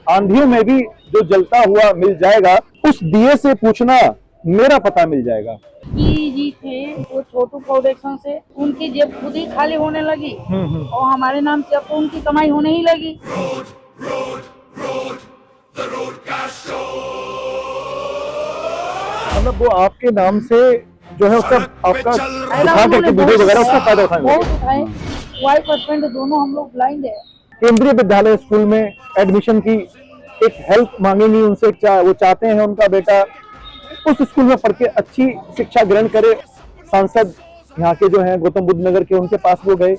आंधियों में भी जो जलता हुआ मिल जाएगा, उस दिए से पूछना मेरा पता मिल जाएगा। जी थे वो छोटू फाउंडेशन से, उनकी जेब खुद ही खाली होने लगी और हमारे नाम से अब तो उनकी कमाई होने ही लगी। मतलब वो आपके नाम से जो है उसका आपका दिखा करके वीडियो वगैरह उसका फायदा उठाएंगे। बहुत उठाए, वाइफ हस्बैंड दोनों हम लोग ब्लाइंड है। केंद्रीय विद्यालय स्कूल में एडमिशन की एक हेल्प मांगेंगी उनसे, वो चाहते हैं उनका बेटा उस स्कूल में पढ़ के अच्छी शिक्षा ग्रहण करे। सांसद यहाँ के जो हैं गौतम बुद्ध नगर के, उनके पास वो गए,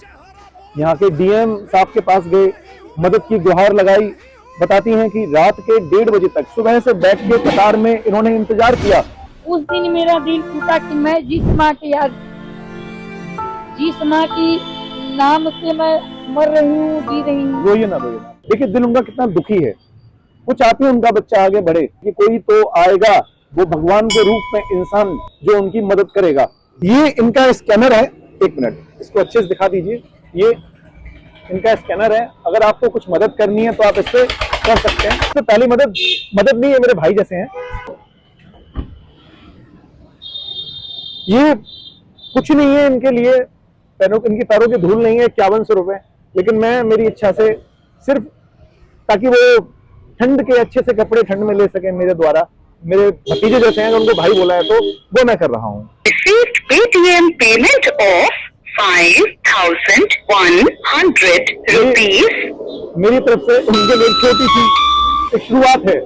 यहाँ के डीएम साहब के पास गए, मदद की गुहार लगाई। बताती हैं कि रात के 1:30 बजे तक सुबह से बैठ के कतार में इन्होंने इंतजार किया। उस दिन मेरा दिल टूटा कि मैं जिस माँ की नाम से मैं मर रही हूँ, जी रही हूँ। रोइए ना। देखिए दिल उनका कितना दुखी है। वो चाहती है उनका बच्चा आगे बढ़े, कि कोई तो आएगा वो भगवान के रूप में इंसान जो उनकी मदद करेगा। ये इनका स्कैनर है, एक मिनट इसको अच्छे से दिखा दीजिए। ये इनका स्कैनर है, अगर आपको कुछ मदद करनी है तो आप इससे कर सकते हैं। इससे पहली मदद नहीं है, मेरे भाई जैसे हैं। ये कुछ नहीं है इनके लिए, इनकी पैरों की धूल नहीं है 5100 रुपए। लेकिन मैं मेरी इच्छा से सिर्फ ताकि वो ठंड के अच्छे से कपड़े ठंड में ले सके मेरे द्वारा, मेरे भतीजे जैसे हैं, उनको भाई बोला है तो वो मैं कर रहा हूँ। Paytm payment of 5,100 rupees। मेरी तरफ से उनके लिए छोटी सी एक शुरुआत है।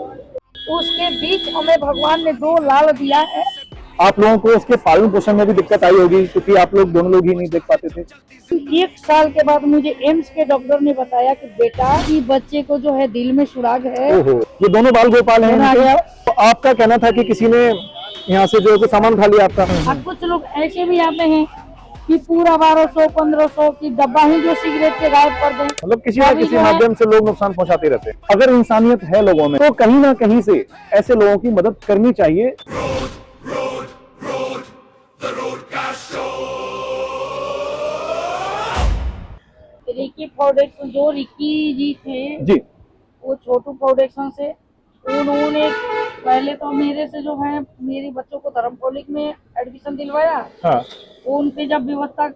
उसके बीच हमें भगवान ने 2 लाल दिया है। आप लोगों को इसके पालन पोषण में भी दिक्कत आई होगी, क्योंकि आप लोग दोनों लोग ही नहीं देख पाते थे। 1 साल के बाद मुझे एम्स के डॉक्टर ने बताया कि बेटा कि बच्चे को जो है दिल में सुराग है। ओहो, ये दोनों बाल गोपाल हैं इनके। तो आपका कहना था कि किसी ने यहाँ से जो कुछ सामान खा लिया आपका। और कुछ लोग ऐसे भी आते हैं कि पूरा 1200-1500 की डब्बा ही जो सिगरेट के गायब कर दें। मतलब किसी न किसी माध्यम से लोग नुकसान पहुंचाते रहते हैं। अगर इंसानियत है लोगों में तो कहीं ना कहीं से ऐसे लोगों की मदद करनी चाहिए। रिकी फाउंडेशन, जो रिकी जी थे जी, वो छोटू फाउंडेशन से, उन्होंने पहले तो मेरे से जो है मेरे बच्चों को धर्म कॉलेज में एडमिशन दिलवाया। हाँ। उनकी जब व्यवस्था,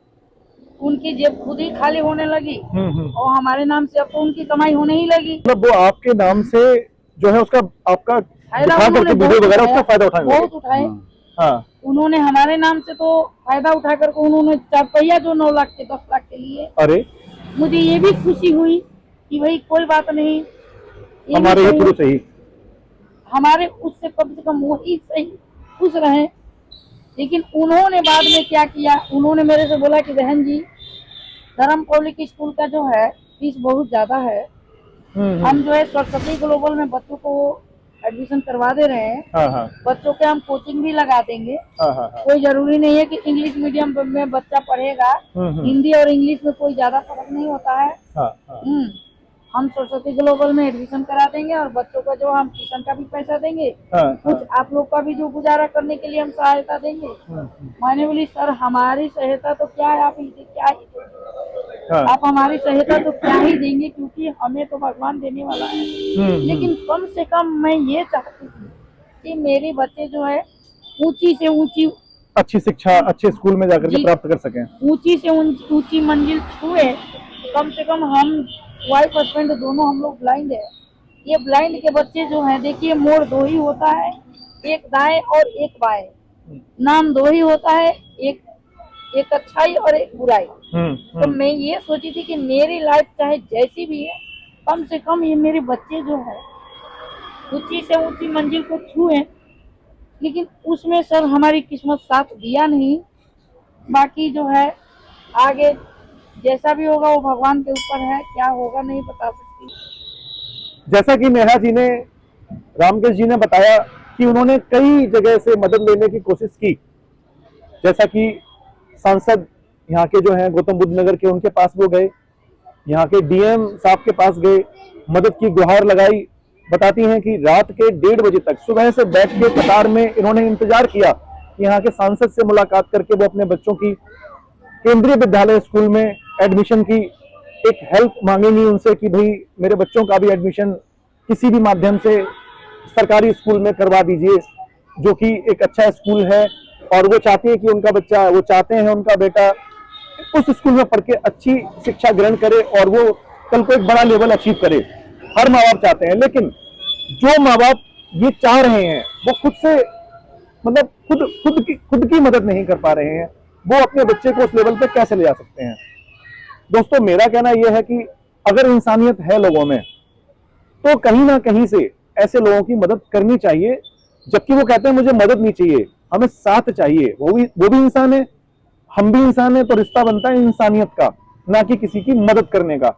उनकी जेब खुद ही खाली होने लगी और हमारे नाम से अब तो उनकी कमाई होने ही लगी। मतलब वो आपके नाम से जो है उसका आपका दिखा करके वीडियो वगैरह उसका फायदा उठाएंगे। बहुत उठाए। हाँ। उन्होंने हमारे नाम से तो फायदा उठा करके उन्होंने 4 पहिया जो 9 लाख के 10 लाख के लिए। अरे मुझे ये भी खुशी हुई कि भाई कोई बात नहीं, हमारे ही पुरुष ही, हमारे उससे कम से कम वही सही खुश रहे। लेकिन उन्होंने बाद में क्या किया, उन्होंने मेरे से बोला कि बहन जी धर्म पब्लिक स्कूल का जो है फीस बहुत ज्यादा है, हम जो है सरस्वती ग्लोबल में बच्चों को एडमिशन करवा दे रहे हैं। हाँ। बच्चों के हम कोचिंग भी लगा देंगे। हाँ। कोई जरूरी नहीं है कि इंग्लिश मीडियम में बच्चा पढ़ेगा, हिंदी और इंग्लिश में कोई ज्यादा फर्क नहीं होता है। हम सरस्वती ग्लोबल में एडमिशन करा देंगे और बच्चों का जो हम ट्यूशन का भी पैसा देंगे। कुछ आप लोग का भी जो गुजारा करने के लिए हम सहायता देंगे। मैंने बोली सर हमारी सहायता तो क्या है, आप आप हमारी सहायता तो क्या ही देंगे, क्योंकि हमें तो भगवान देने वाला है। लेकिन कम से कम मैं ये चाहती थी कि मेरे बच्चे जो है ऊंची से ऊंची अच्छी शिक्षा अच्छे स्कूल में जाकर के प्राप्त कर सकें, ऊंची से ऊंची मंजिल छुए। कम से कम हम वाइफ हस्बैंड दोनों हम लोग ब्लाइंड है। ये ब्लाइंड के बच्चे जो हैं, देखिए मोड़ 2 ही होता है, एक दाएं और एक बाएं, नाम 2 ही होता है, एक अच्छाई और एक बुराई। तो मैं ये सोची थी कि मेरी लाइफ चाहे जैसी भी है, कम से कम ये मेरे बच्चे जो है ऊंची से ऊंची मंजिल को छुए। लेकिन उसमें सर हमारी किस्मत साथ दिया नहीं। बाकी जो है आगे जैसा भी होगा वो भगवान के ऊपर है, क्या होगा नहीं बता सकती। जैसा कि नेहा जी ने, रामकेश जी ने बताया कि उन्होंने कई जगह से मदद लेने की कोशिश की। जैसा कि सांसद यहाँ के जो हैं गौतम बुद्ध नगर के, उनके पास वो गए, यहाँ के डीएम साहब के पास गए, मदद की गुहार लगाई। बताती हैं कि रात के 1:30 बजे तक सुबह से बैठ के कतार में इन्होंने इंतजार किया कि यहाँ के सांसद से मुलाकात करके वो अपने बच्चों की केंद्रीय विद्यालय स्कूल में एडमिशन की एक हेल्प मांगेंगी उनसे, कि भाई मेरे बच्चों का भी एडमिशन किसी भी माध्यम से सरकारी स्कूल में करवा दीजिए, जो कि एक अच्छा स्कूल है, और वो चाहते हैं कि उनका बच्चा, वो चाहते हैं उनका बेटा उस स्कूल में पढ़ के अच्छी शिक्षा ग्रहण करे और वो कल को एक बड़ा लेवल अचीव करे। हर माँ बाप चाहते हैं, लेकिन जो माँ बाप ये चाह रहे हैं वो खुद से मतलब खुद की मदद नहीं कर पा रहे हैं, वो अपने बच्चे को उस लेवल पे कैसे ले जा सकते हैं। दोस्तों, मेरा कहना यह है कि अगर इंसानियत है लोगों में तो कहीं ना कहीं से ऐसे लोगों की मदद करनी चाहिए, जबकि वो कहते हैं मुझे मदद नहीं चाहिए, हमें साथ चाहिए। वो भी इंसान है, हम भी इंसान है, तो रिश्ता बनता है इंसानियत का, ना कि किसी की मदद करने का।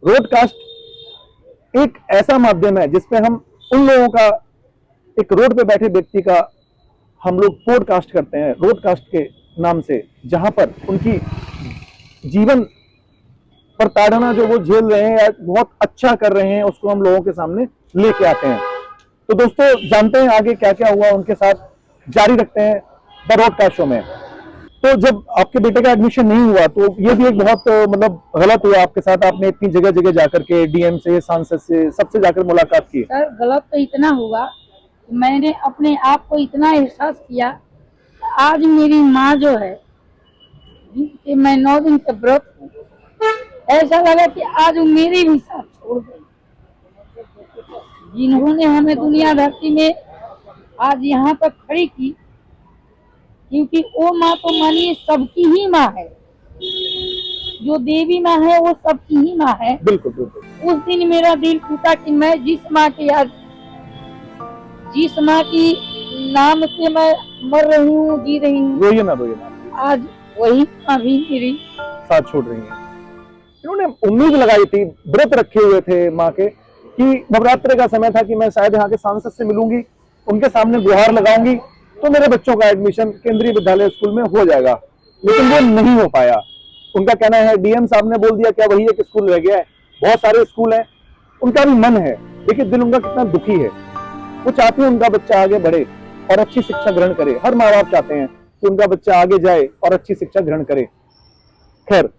रोडकास्ट एक ऐसा माध्यम है जिसपे हम उन लोगों का, एक रोड पे बैठे व्यक्ति का हम लोग पॉडकास्ट करते हैं रोडकास्ट के नाम से, जहां पर उनकी जीवन पर ताड़ना जो वो झेल रहे हैं या बहुत अच्छा कर रहे हैं, उसको हम लोगों के सामने लेके आते हैं। तो दोस्तों, जानते हैं आगे क्या क्या हुआ उनके साथ, जारी रखते हैं द रोडकास्ट शो में। तो जब आपके बेटे का एडमिशन नहीं हुआ तो ये भी एक बहुत मतलब गलत हुआ आपके साथ। आपने इतनी जगह जगह जाकर के डीएम से, सांसद से, सबसे जाकर मुलाकात की। सर, गलत तो इतना हुआ, मैंने अपने आप को इतना एहसास किया, आज मेरी माँ जो है, कि मैं 9 दिन के व्रत हूँ, ऐसा लगा कि आज वो मेरे भी साथ छोड़ गई। जिन्होंने हमें दुनिया धरती में आज यहाँ तक खड़ी की, क्योंकि वो माँ तो मानिए सबकी ही माँ है, जो देवी माँ है वो सबकी ही माँ है। बिल्कुल बिल्कुल। उस दिन मेरा दिल टूटा कि मैं जिस माँ की नाम से मैं मर रही हूँ, जी रही हूँ, रोइए ना, आज वही माँ भी मेरी साथ छोड़ रही है। इन्होंने उम्मीद लगाई थी, व्रत रखे हुए थे माँ के, कि नवरात्रि का समय था कि मैं शायद यहाँ के सांसद से मिलूंगी, उनके सामने गुहार लगाऊंगी तो मेरे बच्चों का एडमिशन केंद्रीय विद्यालय स्कूल में हो जाएगा, लेकिन वो नहीं हो पाया। उनका कहना है डीएम साहब ने बोल दिया, क्या वही एक स्कूल रह गया है, बहुत सारे स्कूल हैं। उनका भी मन है, देखिए दिल उनका कितना दुखी है। वो चाहते हैं उनका बच्चा आगे बढ़े और अच्छी शिक्षा ग्रहण करे। हर माँ बाप चाहते हैं कि उनका बच्चा आगे जाए और अच्छी शिक्षा ग्रहण करे। खैर,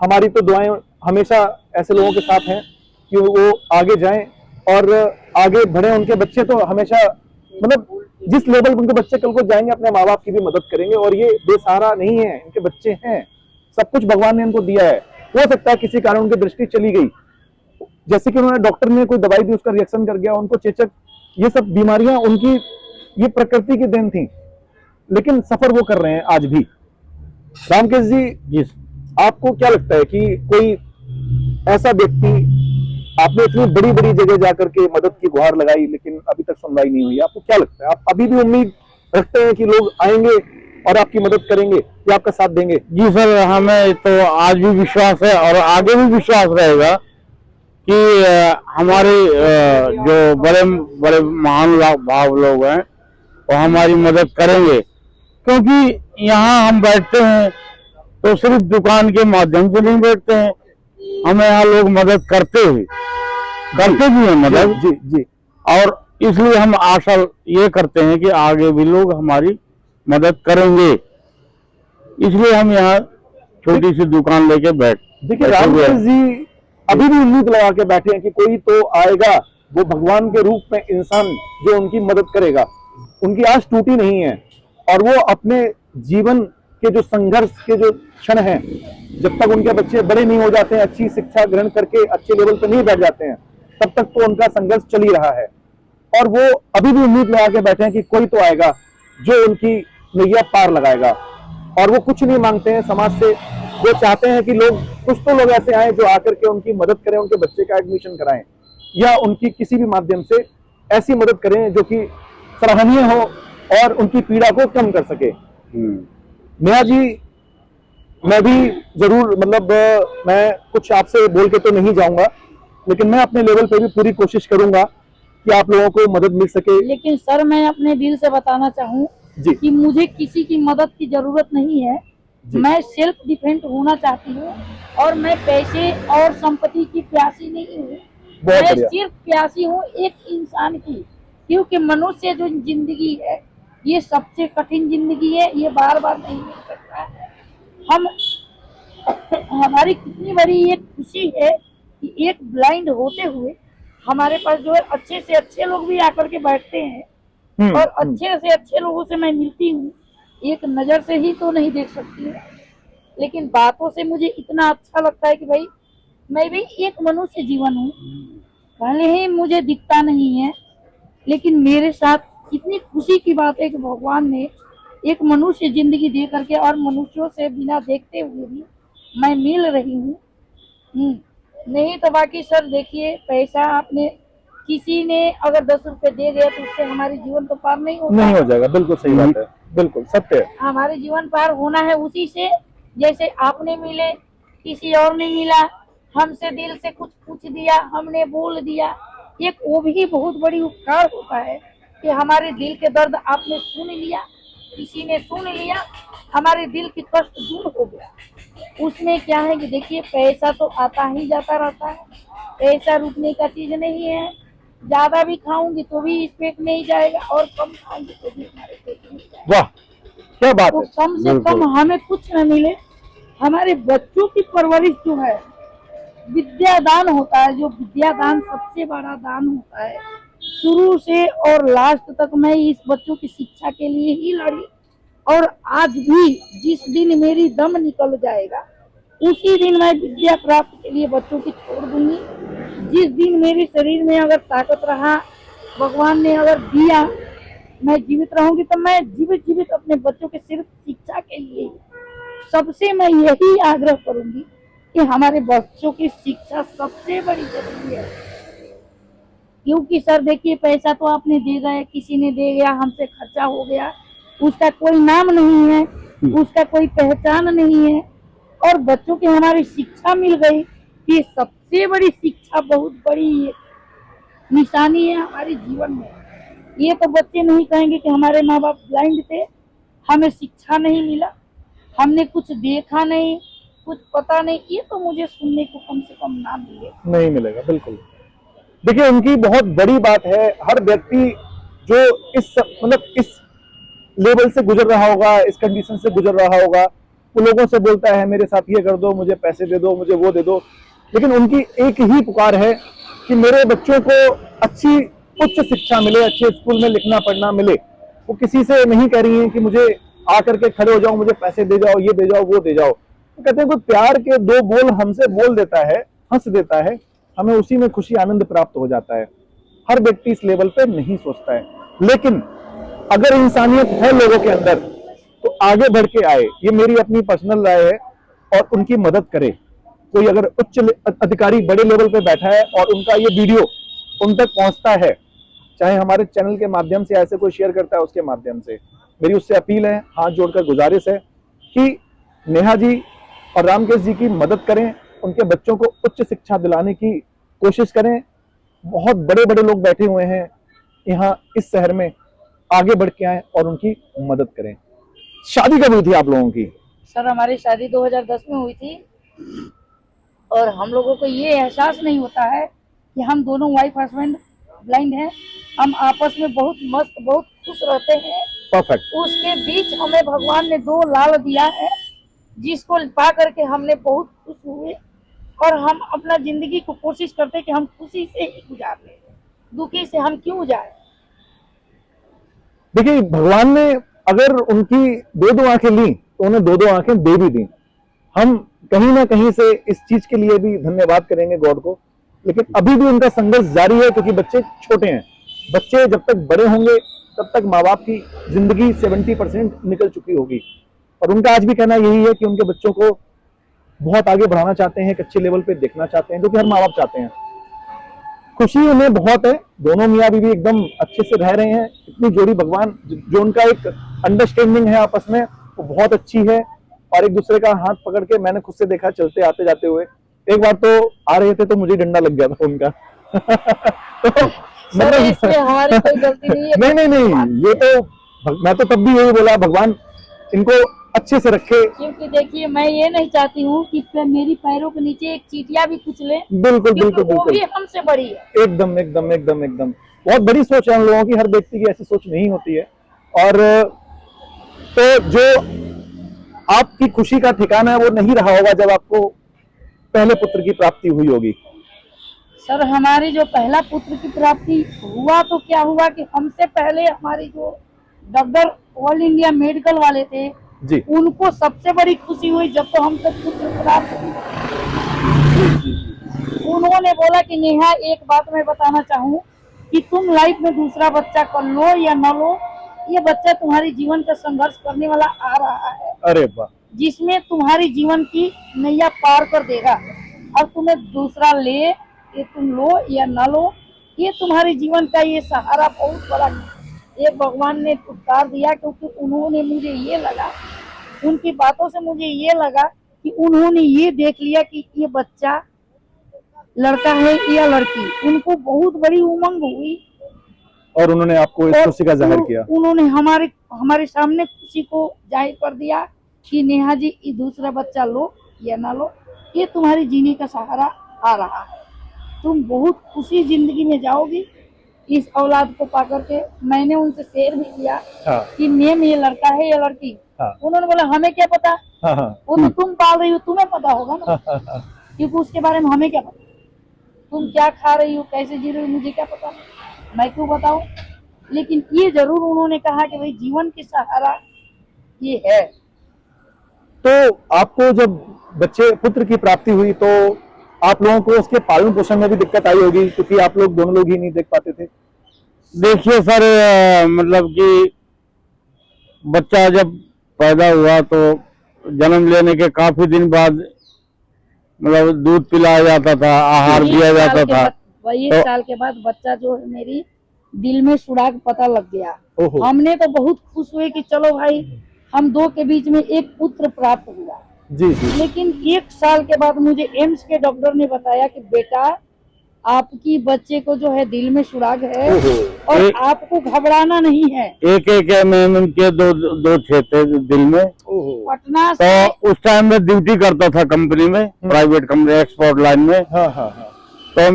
हमारी तो दुआएं हमेशा ऐसे लोगों के साथ हैं कि वो आगे जाएं और आगे बढ़े। उनके बच्चे तो हमेशा मतलब जिस लेवल पर उनके बच्चे कल को जाएंगे, अपने माँ बाप की भी मदद करेंगे। और ये बेसहारा नहीं है, इनके बच्चे हैं, सब कुछ भगवान ने इनको दिया है। हो सकता है किसी कारण उनकी दृष्टि चली गई, जैसे कि उन्होंने डॉक्टर ने कोई दवाई दी, उसका रिएक्शन कर गया, उनको चेचक, ये सब बीमारियां उनकी ये प्रकृति की देन थी, लेकिन सफर वो कर रहे हैं आज भी। रामकेश जी, आपको क्या लगता है कि कोई ऐसा व्यक्ति, आपने इतनी बड़ी बड़ी जगह जाकर के मदद की गुहार लगाई लेकिन अभी तक सुनवाई नहीं हुई, आपको क्या लगता है, आप अभी भी उम्मीद रखते हैं कि लोग आएंगे और आपकी मदद करेंगे या आपका साथ देंगे? जी सर, हमें तो आज भी विश्वास है और आगे भी विश्वास रहेगा कि हमारे जो बड़े बड़े महान भाव लोग हैं वो हमारी मदद करेंगे। क्योंकि यहाँ हम बैठते हैं तो सिर्फ दुकान के माध्यम से नहीं बैठते हैं, हमें यहाँ लोग मदद करते भी हैं मदद। जी जी। और इसलिए हम आशा ये करते हैं कि आगे भी लोग हमारी मदद करेंगे, इसलिए हम यहाँ छोटी सी दुकान लेके देखिए रामकेश जी अभी भी उम्मीद लगा के बैठे हैं कि कोई तो आएगा, वो भगवान के रूप में इंसान जो उनकी मदद करेगा। उनकी आस टूटी नहीं है और वो अपने जीवन के जो संघर्ष के जो क्षण हैं, जब तक उनके बच्चे बड़े नहीं हो जाते हैं, अच्छी शिक्षा ग्रहण करके अच्छे लेवल पर नहीं बैठ जाते हैं, तब तक तो उनका संघर्ष चल ही रहा है। और वो अभी भी उम्मीद लगा के बैठे हैं कि कोई तो आएगा जो उनकी नैया पार लगाएगा। और वो कुछ नहीं मांगते हैं समाज से, वो चाहते हैं कि लोग, कुछ तो लोग ऐसे आए जो आकर के उनकी मदद करें, उनके बच्चे का एडमिशन कराएं या उनकी किसी भी माध्यम से ऐसी मदद करें जो कि सराहनीय हो और उनकी पीड़ा को कम कर सके। नेहा जी, मैं भी जरूर मतलब मैं कुछ आपसे बोल के तो नहीं जाऊंगा, लेकिन मैं अपने लेवल पे भी पूरी कोशिश करूंगा कि आप लोगों को मदद मिल सके। लेकिन सर, मैं अपने दिल से बताना चाहूँ कि मुझे किसी की मदद की जरूरत नहीं है। मैं सेल्फ डिफेंड होना चाहती हूँ और मैं पैसे और संपत्ति की प्यासी नहीं हूँ। मैं सिर्फ प्यासी हूँ एक इंसान की, क्योंकि मनुष्य जो जिंदगी है ये सबसे कठिन जिंदगी है, ये बार बार नहीं मिल सकता है। हमारी कितनी बड़ी एक खुशी है कि एक ब्लाइंड होते हुए हमारे पास जो है अच्छे से अच्छे लोग भी आकर के बैठते हैं और अच्छे से अच्छे लोगों से मैं मिलती हूँ। एक नजर से ही तो नहीं देख सकती हूँ, लेकिन बातों से मुझे इतना अच्छा लगता है कि भाई मैं भी एक मनुष्य जीवन हूँ। भले ही मुझे दिखता नहीं है, लेकिन मेरे साथ इतनी खुशी की बात है कि भगवान ने एक मनुष्य जिंदगी दे करके और मनुष्यों से बिना देखते हुए भी मैं मिल रही हूँ। नहीं तो बाकी सर देखिए, पैसा आपने किसी ने अगर 10 रुपए दे दिया तो उससे हमारी जीवन तो पार नहीं होता। नहीं हो जाएगा, बिल्कुल सही बात है, बिल्कुल सत्य है। हमारे जीवन पार होना है उसी से, जैसे आपने मिले, किसी और ने मिला, हमसे दिल से कुछ पूछ दिया, हमने बोल दिया, एक वो भी बहुत बड़ी उपकार होता है कि हमारे दिल के दर्द आपने सुन लिया, किसी ने सुन लिया, हमारे दिल की कष्ट दूर हो गया। उसमें क्या है कि देखिए पैसा तो आता ही जाता रहता है, पैसा रुकने का चीज नहीं है। ज्यादा भी खाऊंगी तो भी इस पेट में ही जाएगा और कम खाऊंगी तो भी हमारे पेट में ही जाएगा। वाह, क्या बात तो है। कम से कम हमें कुछ न मिले, हमारे बच्चों की परवरिश जो है विद्यादान होता है, जो विद्यादान सबसे बड़ा दान होता है। शुरू से और लास्ट तक मैं इस बच्चों की शिक्षा के लिए ही लड़ी, और आज भी जिस दिन मेरी दम निकल जाएगा उसी दिन मैं विद्या प्राप्ति के लिए बच्चों की छोड़ दूंगी। जिस दिन मेरे शरीर में अगर ताकत रहा, भगवान ने अगर दिया, मैं जीवित रहूंगी तो मैं जीवित अपने बच्चों के सिर्फ शिक्षा के लिए सबसे मैं यही आग्रह करूंगी कि हमारे बच्चों की शिक्षा सबसे बड़ी जरूरी है। क्योंकि सर देखिए, पैसा तो आपने दे गए, किसी ने दे गया, हमसे खर्चा हो गया, उसका कोई नाम नहीं है, उसका कोई पहचान नहीं है, और बच्चों की हमारी शिक्षा मिल गई, ये सबसे बड़ी शिक्षा, बहुत बड़ी निशानी है हमारे जीवन में। ये तो बच्चे नहीं कहेंगे कि हमारे माँ बाप ब्लाइंड थे, हमें शिक्षा नहीं मिला, हमने कुछ देखा नहीं, कुछ पता नहीं। ये तो मुझे सुनने को कम से कम ना मिले, नहीं मिलेगा, बिल्कुल। देखिए, उनकी बहुत बड़ी बात है। हर व्यक्ति जो इस लेवल से गुजर रहा होगा, इस कंडीशन से गुजर रहा होगा, वो लोगों से बोलता है मेरे साथ ये कर दो, मुझे पैसे दे दो, मुझे वो दे दो, लेकिन उनकी एक ही पुकार है कि मेरे बच्चों को अच्छी उच्च शिक्षा मिले, अच्छे स्कूल में लिखना पढ़ना मिले। वो किसी से नहीं कह रही है कि मुझे आकर के खड़े हो जाओ, मुझे पैसे दे जाओ, ये दे जाओ, वो दे जाओ। वो कहते हैं कोई प्यार के दो बोल हमसे बोल देता है, हंस देता है, हमें उसी में खुशी आनंद प्राप्त हो जाता है। हर व्यक्ति इस लेवल पे नहीं सोचता है, लेकिन अगर इंसानियत है लोगों के अंदर तो आगे बढ़ के आए। ये मेरी अपनी पर्सनल राय है, और उनकी मदद करे। कोई अगर उच्च अधिकारी बड़े लेवल पे बैठा है और उनका ये वीडियो उन तक पहुंचता है, चाहे हमारे चैनल के माध्यम से ऐसे कोई शेयर करता है उसके माध्यम से, मेरी उससे अपील है, हाथ जोड़कर गुजारिश है कि नेहा जी और रामकेश जी की मदद करें, उनके बच्चों को उच्च शिक्षा दिलाने की कोशिश करें। बहुत बड़े बड़े लोग बैठे हुए हैं यहाँ इस शहर में, आगे बढ़ के आए और उनकी मदद करें। शादी कब हुई थी आप लोगों की? सर हमारी शादी 2010 में हुई थी, और हम लोगों को ये एहसास नहीं होता है कि हम दोनों वाइफ हस्बैंड ब्लाइंड हैं। हम आपस में बहुत मस्त, बहुत खुश रहते हैं। परफेक्ट। उसके बीच हमें भगवान ने 2 लाल दिया है, जिसको पा करके हमने बहुत खुश हुए, और हम अपना जिंदगी को कोशिश करते हैं कि हम खुशी से ही गुजार लें, दुखी से हम क्यों जाए। देखिए, भगवान ने अगर उनकी 2 आंखें ली तो उन्हें 2 आंखें दे भी दी। हम कहीं ना कहीं से इस चीज के लिए भी धन्यवाद करेंगे गॉड को, लेकिन अभी भी उनका संघर्ष जारी है, क्योंकि बच्चे छोटे हैं। बच्चे जब तक बड़े होंगे तब तक माँ बाप की जिंदगी 70% निकल चुकी होगी, और उनका आज भी कहना यही है कि उनके बच्चों को बहुत आगे बढ़ाना चाहते हैं, एक अच्छे लेवल पे देखना चाहते हैं, जो कि हर माँ बाप चाहते हैं। खुशी उन्हें बहुत है, दोनों मियाँ बीवी एकदम अच्छे से रह रहे हैं। इतनी जोड़ी भगवान, जो उनका एक अंडरस्टैंडिंग है आपस में, वो बहुत अच्छी है, और एक दूसरे का हाथ पकड़ के मैंने खुद से देखा चलते आते जाते हुए। एक बार तो आ रहे थे तो मुझे डंडा लग गया था उनका। तो सर इसमें हमारी कोई गलती नहीं है। नहीं, ये तो मैं तो तब भी यही बोला, भगवान इनको अच्छे से रखे। क्योंकि देखिए, मैं ये नहीं चाहती हूँ कि मेरी पैरों के नीचे एक चींटियां भी कुछ ले। बिल्कुल बिल्कुल वो भी बिल्कुल, हमसे बड़ी है। एकदम एकदम एकदम एकदम बहुत बड़ी सोच है हम लोगों की। हर व्यक्ति की ऐसी सोच नहीं होती है। और तो जो आपकी खुशी का ठिकाना है वो नहीं रहा होगा जब आपको पहले पुत्र की प्राप्ति हुई होगी। सर हमारी जो पहला पुत्र की प्राप्ति हुआ तो क्या हुआ कि हमसे पहले हमारी जो डॉक्टर ऑल इंडिया मेडिकल वाले थे जी उनको सबसे बड़ी खुशी हुई जब तो हम तक पुत्र प्राप्त हुई। उन्होंने बोला कि नेहा एक बात मैं बताना चाहूँ कि तुम लाइफ में दूसरा बच्चा कर लो या न लो, ये बच्चा तुम्हारी जीवन का संघर्ष करने वाला आ रहा है अरे वाह जिसमें तुम्हारी जीवन की नैया पार कर देगा। अब तुम्हें दूसरा ले ये तुम लो या न लो, ये तुम्हारे जीवन का ये सहारा बहुत बड़ा ये भगवान ने उपकार दिया, क्योंकि उन्होंने मुझे ये लगा, उनकी बातों से मुझे ये लगा कि उन्होंने ये देख लिया कि ये बच्चा लड़का है या लड़की, उनको बहुत बड़ी उमंग हुई और उन्होंने आपको इस और खुशी का जाहिर किया। उन्होंने हमारे सामने खुशी को जाहिर कर दिया कि नेहा जी ये दूसरा बच्चा लो या ना लो, ये तुम्हारी जीने का सहारा आ रहा है, तुम बहुत खुशी जिंदगी में जाओगी इस औलाद को पाकर के। मैंने उनसे शेयर भी किया हाँ कि नेम ये लड़का है या लड़की, हाँ उन्होंने बोला हमें क्या पता, हाँ हाँ वो तो तुम पाल रही हो तुम्हें पता होगा ना, क्योंकि उसके बारे में हमें क्या पता, तुम क्या खा रही हो कैसे जी रही हो मुझे क्या पता, मैं क्यों बताऊं। लेकिन ये जरूर उन्होंने कहा कि भाई जीवन की सहारा ये है। तो आपको जब बच्चे पुत्र की प्राप्ति हुई तो आप लोगों को उसके पालन पोषण में भी दिक्कत आई होगी, क्योंकि आप लोग दोनों लोग ही नहीं देख पाते थे। देखिए सर, मतलब कि बच्चा जब पैदा हुआ तो जन्म लेने के काफी दिन बाद मतलब दूध पिलाया जाता था, आहार दिया जाता था। वही तो- साल के बाद बच्चा जो है मेरी दिल में सुराग पता लग गया। ओहो। हमने तो बहुत खुश हुए कि चलो भाई हम दो के बीच में एक पुत्र प्राप्त हुआ। जी जी लेकिन एक साल के बाद मुझे एम्स के डॉक्टर ने बताया कि बेटा आपकी बच्चे को जो है दिल में सुराग है ओहो। और एक- आपको घबराना नहीं है। एक mm के दो छेद थे दिल में। ओहो। पटना से तो उस टाइम में ड्यूटी करता था कंपनी में, प्राइवेट कंपनी एक्सपोर्ट लाइन में। हाँ हाँ हाँ तो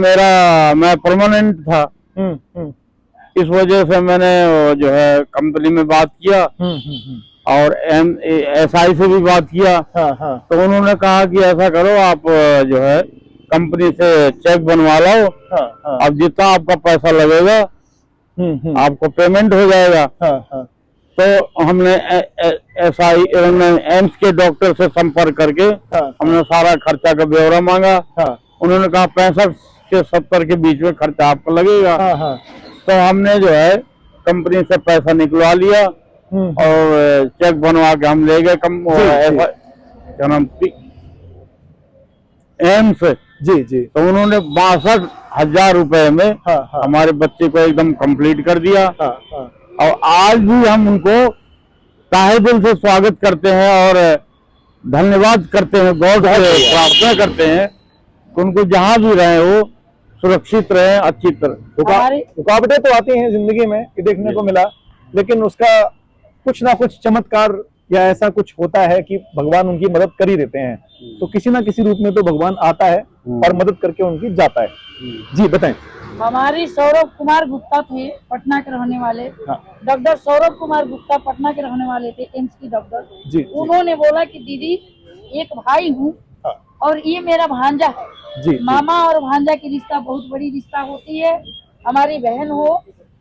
मैं परमानेंट था, हम्म इस वजह से मैंने जो है कंपनी में बात किया और SI से भी बात किया। हाँ हाँ तो उन्होंने कहा कि ऐसा करो, आप जो है कंपनी से चेक बनवा लो, हाँ हाँ अब जितना आपका पैसा लगेगा आपको पेमेंट हो जाएगा। हाँ हाँ तो हमने SI एम्स के डॉक्टर से संपर्क करके हाँ हमने सारा खर्चा का ब्यौरा मांगा। हाँ उन्होंने कहा 65 से 70 के बीच में खर्चा आपको लगेगा। हाँ हाँ तो हमने जो है कंपनी से पैसा निकलवा लिया और चेक बनवा के हम ले गए क्या नाम एम्स। जी जी तो उन्होंने 62,000 रुपए में हाँ हाँ हमारे बच्चे को एकदम कंप्लीट कर दिया। हाँ हाँ और आज भी हम उनको तहे दिल से स्वागत करते हैं और धन्यवाद करते हैं, गॉड से प्रार्थना करते हैं कि उनको जहाँ भी रहे वो सुरक्षित रहे अच्छी तरह। हमारे रुकावटें तो आती हैं जिंदगी में, ये देखने को मिला, लेकिन उसका कुछ ना कुछ चमत्कार या ऐसा कुछ होता है कि भगवान उनकी मदद कर ही देते हैं। तो किसी ना किसी रूप में तो भगवान आता है और मदद करके उनकी जाता है। जी बताएं। हमारी सौरभ कुमार गुप्ता थे पटना के रहने वाले, हाँ डॉक्टर सौरभ कुमार गुप्ता पटना के रहने वाले थे, एम्स की डॉक्टर। जी उन्होंने बोला कि दीदी एक भाई हूँ हाँ और ये मेरा भांजा है। जी मामा और भांजा की रिश्ता बहुत बड़ी रिश्ता होती है, हमारी बहन हो,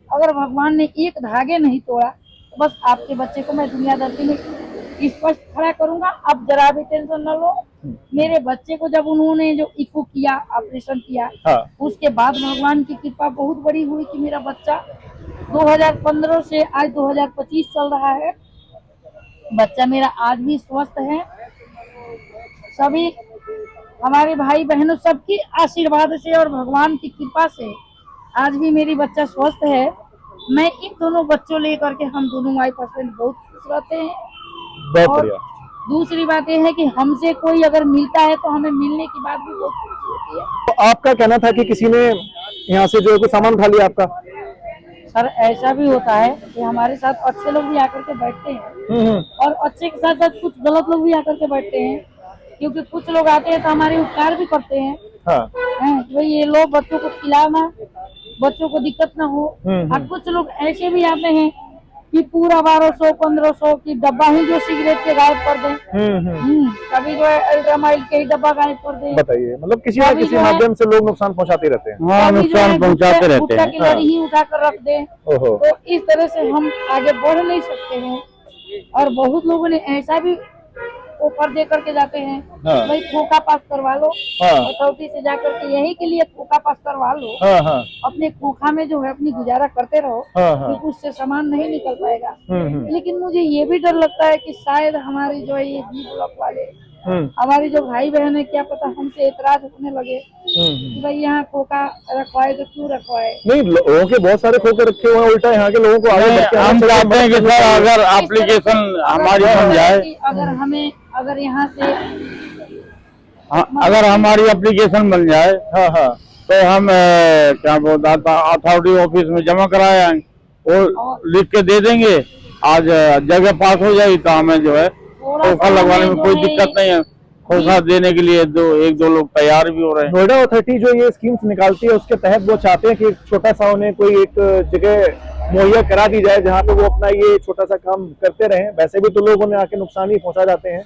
अगर भगवान ने एक धागे नहीं तोड़ा तो बस आपके बच्चे को मैं दुनियादारी में स्पष्ट खड़ा करूंगा, आप जरा भी टेंशन न लो। मेरे बच्चे को जब उन्होंने जो इको किया, ऑपरेशन किया, हाँ उसके बाद भगवान की कृपा बहुत बड़ी हुई कि मेरा बच्चा 2015 से आज 2025 चल रहा है, बच्चा मेरा आज भी स्वस्थ है। सभी हमारे भाई बहनों सबकी आशीर्वाद से और भगवान की कृपा से आज भी मेरी बच्चा स्वस्थ है। मैं इन दोनों बच्चों लेकर के हम दोनों वाइफ हस्बैंड बहुत खुश रहते हैं। बहुत और बढ़िया। दूसरी बात यह है कि हमसे कोई अगर मिलता है तो हमें मिलने की बात भी बहुत खुशी होती है। तो आपका कहना था कि किसी ने यहाँ से जो है कुछ सामान उठा लिया आपका? सर ऐसा भी होता है कि हमारे साथ अच्छे लोग भी आकर के बैठते हैं और अच्छे के साथ साथ कुछ गलत लोग भी आकर के बैठते हैं, क्योंकि कुछ लोग आते हैं तो हमारे उपकार भी करते हैं। हाँ भाई ये लो बच्चों को खिलाना, बच्चों को दिक्कत ना हो। और कुछ लोग ऐसे भी आते हैं कि पूरा 1200-1500 की डब्बा ही जो सिगरेट के गायब कर दें। कभी जो है अल्ट्रामाइल के ही डब्बा गायब कर दें। बताइए, मतलब किसी ना किसी माध्यम से लोग नुकसान पहुंचाते रहते हैं। हाँ, नुकसान पहुंचाते रहते गुटखा हैं। की लड़ी ही उठा कर रख दें। ओहो। तो इस तरह से हम आगे बढ़ नहीं सकते हैं। और बहुत लोगों ने ऐसा भी ऑफर दे करके जाते हैं, हाँ। भाई खोखा पास करवा लो, हाँ। अथॉरिटी से जाकर के यही के लिए खोखा पास करवा लो। हाँ हाँ अपने खोखा में जो है अपनी गुजारा करते रहो, हाँ हाँ। क्योंकि उससे सामान नहीं निकल पाएगा। हम्म। लेकिन मुझे ये भी डर लगता है कि शायद हमारी जो है ये बी ब्लॉक वाले, हमारी जो भाई बहन है, क्या पता हमसे एतराज होने लगे कि भाई यहाँ खोखा रखवाए तो क्यों रखवाए। नहीं, लोगों के बहुत सारे खोखे रखे हुए हैं, उल्टा यहाँ के लोगों को आगे बढ़ के हम चाहते हैं कि सर अगर एप्लीकेशन हमारी बन जाए, अगर यहाँ से अगर हमारी एप्लीकेशन बन जाए, हाँ हाँ, तो हम क्या बोलता अथॉरिटी ऑफिस में जमा कराए आएंगे और लिख के दे देंगे। आज जगह पास हो जाएगी तो हमें जो है खोखा लगवाने में कोई दिक्कत नहीं है। खोखा देने के लिए एक दो लोग तैयार भी हो रहे हैं। नोएडा अथॉरिटी जो ये स्कीम्स निकालती है उसके तहत वो चाहते हैं कि एक छोटा सा उन्हें कोई एक जगह मुहैया करा दी जाए जहाँ पे वो अपना ये छोटा सा काम करते रहें। वैसे भी तो लोग उन्हें आके नुकसान ही पहुंचा जाते हैं,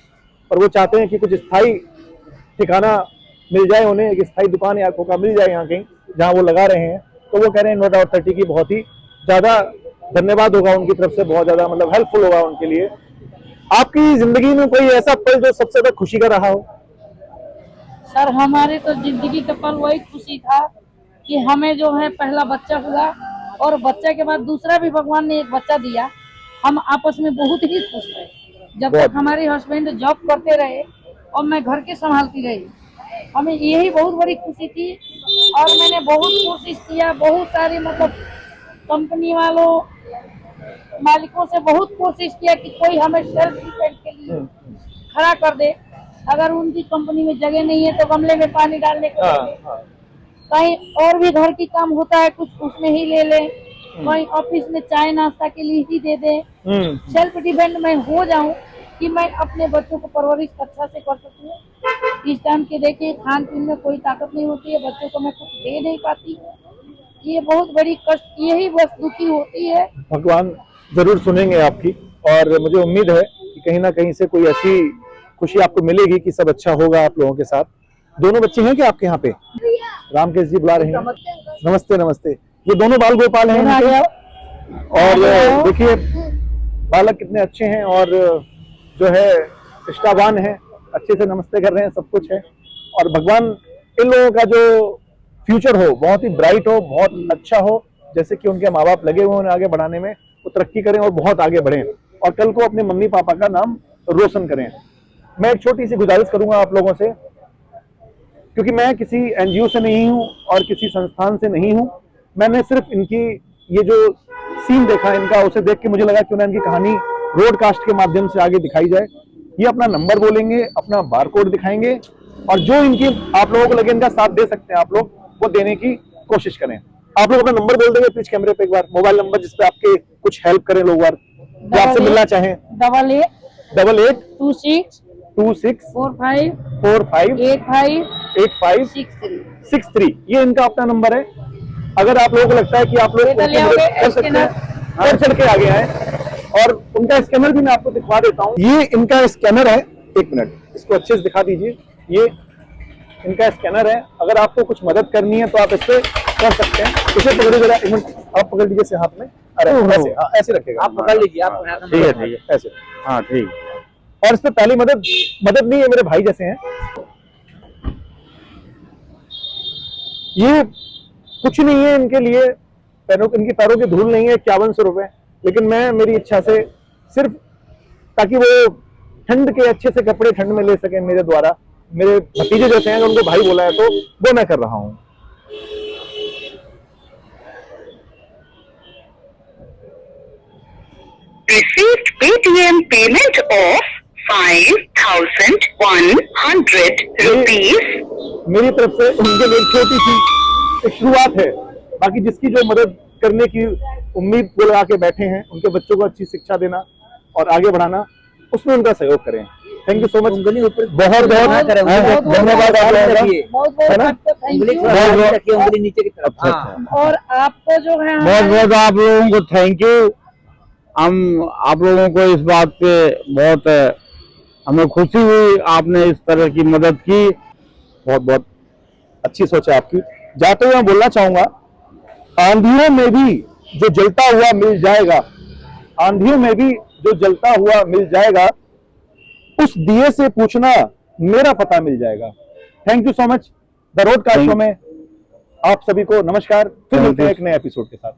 पर वो चाहते हैं कि कुछ स्थायी ठिकाना मिल जाए उन्हें, एक स्थायी दुकान या खोखा मिल जाए यहाँ कहीं जहाँ वो लगा रहे हैं। तो वो कह रहे हैं नोएडा अथॉरिटी की बहुत ही ज्यादा धन्यवाद होगा उनकी तरफ से, बहुत ज्यादा मतलब हेल्पफुल होगा उनके लिए। आपकी जिंदगी में कोई ऐसा पल जो सबसे ज्यादा खुशी का रहा हो? सर हमारे तो जिंदगी का पल वही खुशी था कि हमें जो है पहला बच्चा हुआ, और बच्चे के बाद दूसरा भी भगवान ने एक बच्चा दिया। हम आपस में बहुत ही खुश रहे जब तक हमारे हस्बैंड जॉब करते रहे और मैं घर के संभालती रही। हमें यही बहुत बड़ी खुशी थी। और मैंने बहुत कोशिश किया, बहुत सारी मतलब कंपनी वालों मालिकों से बहुत कोशिश किया कि कोई हमें सेल्फ डिफेंस के लिए खड़ा कर दे। अगर उनकी कंपनी में जगह नहीं है तो गमले में पानी डालने के लिए, कहीं और भी घर की काम होता है कुछ उसमें ही ले ले, कहीं ऑफिस में चाय नाश्ता के लिए ही दे दे। सेल्फ डिपेंड मैं हो जाऊं कि मैं अपने बच्चों को परवरिश अच्छा से कर सकूं। इस टाइम के देखिए खान पीन में कोई ताकत नहीं होती है, बच्चों को मैं कुछ दे नहीं पाती। ये बहुत बड़ी कष्ट, यही बस दुखी होती है। भगवान जरूर सुनेंगे आपकी, और मुझे उम्मीद है कि कहीं ना कहीं से कोई ऐसी खुशी आपको मिलेगी कि सब अच्छा होगा आप लोगों के साथ। दोनों बच्चे हैं क्या आपके यहाँ पे? रामकेश जी बुला रहे हैं। नमस्ते नमस्ते। ये दोनों बाल गोपाल हैं इनके। और देखिए बालक कितने अच्छे हैं और जो है निष्ठावान है, अच्छे से नमस्ते कर रहे हैं, सब कुछ है। और भगवान इन लोगों का जो फ्यूचर हो बहुत ही ब्राइट हो, बहुत अच्छा हो, जैसे कि उनके माँ बाप लगे हुए उन्हें आगे बढ़ाने में, वो तरक्की करें और बहुत आगे बढ़ें और कल को अपने मम्मी पापा का नाम रोशन करें। मैं एक छोटी सी गुजारिश करूंगा आप लोगों से, क्योंकि मैं किसी एनजीओ से नहीं हूं और किसी संस्थान से नहीं हूं। मैंने सिर्फ इनकी ये जो सीन देखा इनका, उसे देख के मुझे लगा क्यों ना इनकी कहानी ब्रॉडकास्ट के माध्यम से आगे दिखाई जाए। ये अपना नंबर बोलेंगे, अपना बारकोड दिखाएंगे, और जो इनकी आप लोगों को लगे इनका साथ दे सकते हैं आप लोग, वो देने की कोशिश करें। आप लोग अपना नंबर बोल देंगे प्लीज कैमरे पे एक बार, मोबाइल नंबर जिसपे आपके कुछ हेल्प करें लोग बार, जो आपसे मिलना चाहें। 882645458563 ये इनका अपना नंबर है। अगर आप लोगों को लगता है कि आप लोग कर सकते हैं, और चढ़ के आगे आए। और उनका स्कैनर भी मैं आपको दिखा देता हूँ। ये इनका स्कैनर है, एक मिनट इसको अच्छे से दिखा दीजिए। ये इनका स्कैनर है, अगर आपको कुछ मदद करनी है तो आप इससे कर सकते हैं। इसे पकड़िए जरा, एक मिनट आप पकड़ लीजिए इसे हाथ में। अरे ऐसे, हाँ ऐसे रखेगा, आप पकड़ लीजिए, आप ठीक है ऐसे, हाँ ठीक। और इस पे पहली मदद नहीं है, मेरे भाई जैसे हैं। ये कुछ नहीं है इनके लिए, इनकी पैरों की धूल नहीं है, 5100 रुपए। लेकिन मैं मेरी इच्छा से सिर्फ ताकि वो ठंड के अच्छे से कपड़े ठंड में ले सके मेरे द्वारा, मेरे भतीजे जैसे हैं, उनको भाई बोला है तो वो मैं कर रहा हूँ। Received Paytm payment of 5,100 rupees. मेरी तरफ से उनके लिए छोटी सी एक शुरुआत है। बाकी जिसकी जो मदद करने की उम्मीद वो लगा के बैठे हैं, उनके बच्चों को अच्छी शिक्षा देना और आगे बढ़ाना, उसमें उनका सहयोग करें। थैंक यू सो मच, बहुत बहुत धन्यवाद आप और आपको जो है बहुत बहुत आप लोगों को थैंक यू। हम आप लोगों को इस बात पे बहुत हमें खुशी हुई, आपने इस तरह की मदद की। बहुत बहुत अच्छी सोच है आपकी। जाते हुए मैं बोलना चाहूंगा, आंधियों में भी जो जलता हुआ मिल जाएगा, आंधियों में भी जो जलता हुआ मिल जाएगा, उस दिए से पूछना मेरा पता मिल जाएगा। Thank you so much. The road car show में आप सभी को नमस्कार। फिर मिलते हैं एक नए एपिसोड के साथ।